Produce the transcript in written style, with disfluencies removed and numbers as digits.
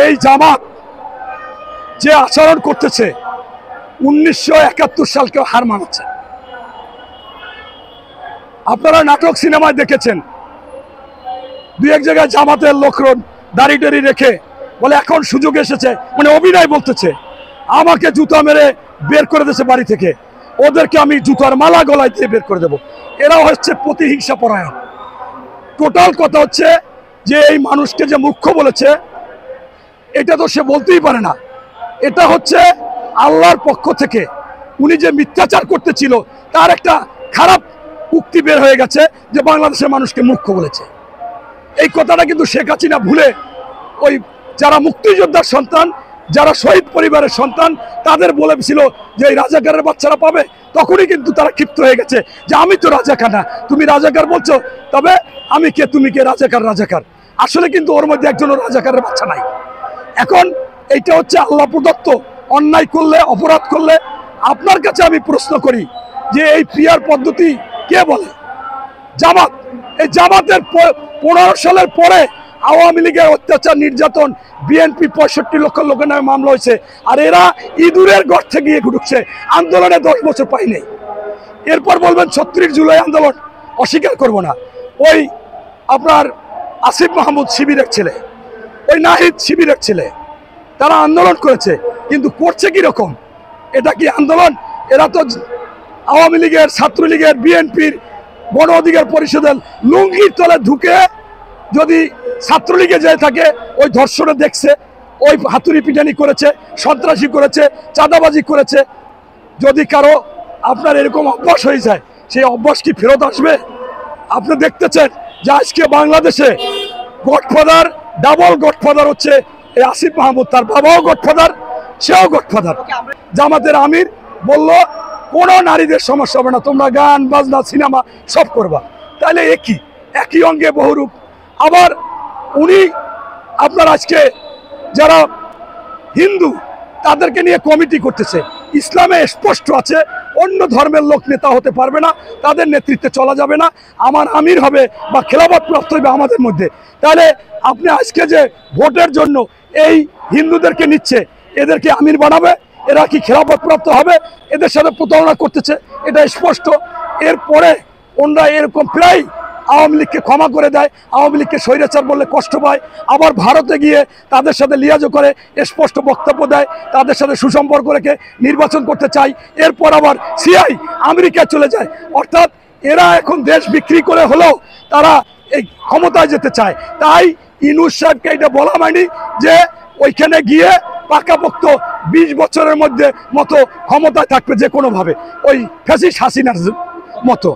এই জামাত যে আচরণ করতেছে 1971 সালকেও হার মানাচ্ছে। আপনারা নাটক সিনেমায় দেখেছেন, দুই এক জায়গায় জামাতের লোকজন দাড়ি টাড়ি রেখে বলে এখন সুযোগ এসেছে, মানে অভিনয় বলতেছে, আমাকে জুতা মেরে বের করে দিয়েছে বাড়ি থেকে, ওদেরকে আমি জুতার মালা গলায় দিয়ে বের করে দেব। এরা হচ্ছে প্রতিহিংসা পরায়ণ। টোটাল কথা হচ্ছে যে এই মানুষকে যে মূর্খ বলেছে এটা তো সে বলতেই পারে না। এটা হচ্ছে আল্লাহর পক্ষ থেকে উনি যে মিথ্যাচার করতেছিল তার একটা খারাপ উক্তি বের হয়ে গেছে যে বাংলাদেশের মানুষকে মূর্খ বলেছে। এই কথাটা কিন্তু শেখ হাসিনা ভুলে ওই যারা মুক্তিযোদ্ধার সন্তান, যারা শহীদ পরিবারের সন্তান, তাদের বলেছিল যে এই রাজাকারের বাচ্চারা পাবে, তখনই কিন্তু তারা ক্ষিপ্ত হয়ে গেছে যে আমি তো রাজাকার না, তুমি রাজাকার বলছো, তবে আমি কে, তুমি কে, রাজাকার রাজাকার। আসলে কিন্তু ওর মধ্যে একজনও রাজাকারের বাচ্চা নাই। এখন এইটা হচ্ছে আল্লাহ প্রদত্ত। অন্যায় করলে, অপরাধ করলে, আপনার কাছে আমি প্রশ্ন করি যে এই পিয়ার পদ্ধতি কে বলে? জামাত। এই জামাতের 15 সালের পরে আওয়ামী লীগের অত্যাচার, নির্যাতন, বিএনপি 65 লক্ষ লোকের নামে মামলা হয়েছে, আর এরা ইঁদুরের গর্তে গিয়ে ঢুকছে। আন্দোলনে 10 বছর পাই নেই। এরপর বলবেন 36 জুলাই আন্দোলন, অস্বীকার করব না। ওই আপনার আসিফ মাহমুদ শিবিরের ছেলে, ওই নাহিদ শিবিরের ছেলে, তারা আন্দোলন করেছে, কিন্তু করছে কিরকম? এটা কি আন্দোলন? এরা তো আওয়ামী লীগের, ছাত্রলীগের, বিএনপির, গণ অধিকার পরিষদের লুঙ্গির তলে ঢুকে যদি ছাত্রলীগে যেয়ে থাকে, ওই ধর্ষণে দেখছে, ওই হাতুড়ি পিটানি করেছে, সন্ত্রাসী করেছে, চাঁদাবাজি করেছে। যদি কারো আপনার এরকম অভ্যাস হয়ে যায়, সেই অভ্যাস কি ফেরত আসবে? আপনি দেখতেছেন যে আজকে বাংলাদেশে গডফাদার, ডাবল গডফাদার হচ্ছে এই আসিফ মাহমুদ। তার বাবাও গডফাদার, সেও গডফাদার। জামাতের আমির বলল কোনো নারীদের সমস্যা হবে না, তোমরা গান বাজনা সিনেমা সব করবা। তাহলে একই অঙ্গে বহুরূপ। আবার উনি আপনার আজকে যারা হিন্দু তাদেরকে নিয়ে কমিটি করতেছে। ইসলামে স্পষ্ট আছে অন্য ধর্মের লোক নেতা হতে পারবে না, তাদের নেতৃত্বে চলা যাবে না, আমার আমির হবে বা খেলাফত প্রাপ্ত হবে আমাদের মধ্যে। তাহলে আপনি আজকে যে ভোটের জন্য এই হিন্দুদেরকে নিচ্ছে, এদেরকে আমির বানাবে, এরা কি খেলাফত প্রাপ্ত হবে? এদের সাথে প্রতারণা করতেছে, এটা স্পষ্ট। এরপরে ওনরা এরকম প্রায় আওয়ামী লীগকে ক্ষমা করে দেয়, আওয়ামী লীগকে স্বৈরাচার বললে কষ্ট পায়, আবার ভারতে গিয়ে তাদের সাথে লিয়াজো করে স্পষ্ট বক্তব্য দেয়, তাদের সাথে সুসম্পর্ক রেখে নির্বাচন করতে চায়। এরপর আবার সিআই আমেরিকায় চলে যায়। অর্থাৎ এরা এখন দেশ বিক্রি করে হলেও তারা এই ক্ষমতায় যেতে চায়। তাই ইউনূস সাহেবকে এটা বলা হয়নি যে ওইখানে গিয়ে পাকাপোক্ত 20 বছরের মধ্যে মতো ক্ষমতায় থাকবে যে কোনোভাবে, ওই ফ্যাসিস্ট হাসিনার মতো।